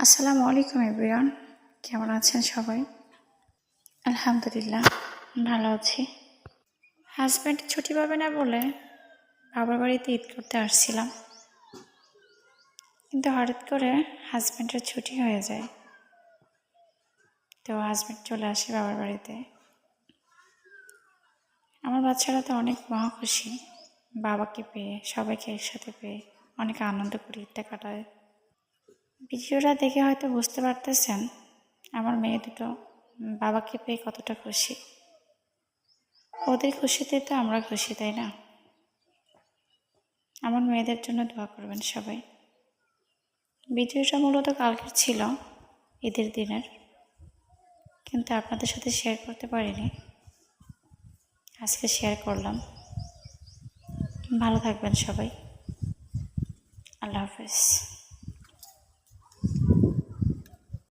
আসসালামু আলাইকুম এভরিওয়ান, কেমন আছেন সবাই? আলহামদুলিল্লাহ ভালো আছি। হাজব্যান্ড ছুটি পাবে না বলে বাবার বাড়িতে ঈদ করতে আসছিলাম, কিন্তু হঠাৎ করে হাজব্যান্ডের ছুটি হয়ে যায়। তো হাজব্যান্ড চলে আসে বাবার বাড়িতে। আমার বাচ্চারা তো অনেক মহা খুশি, বাবাকে পেয়ে, সবাইকে একসাথে পেয়ে অনেক আনন্দ করে ঈদটা কাটায়। ভিডিওটা দেখে হয়তো বুঝতে পারতেছেন আমার মেয়ে দুটো বাবাকে পেয়ে কতটা খুশি। ওদের খুশিতে তো আমরা খুশি, তাই না? আমার মেয়েদের জন্য দোয়া করবেন সবাই। ভিডিওটা মূলত কালকের ছিল, ঈদের দিনের, কিন্তু আপনাদের সাথে শেয়ার করতে পারিনি, আজকে শেয়ার করলাম। ভালো থাকবেন সবাই, আল্লাহ হাফেজ।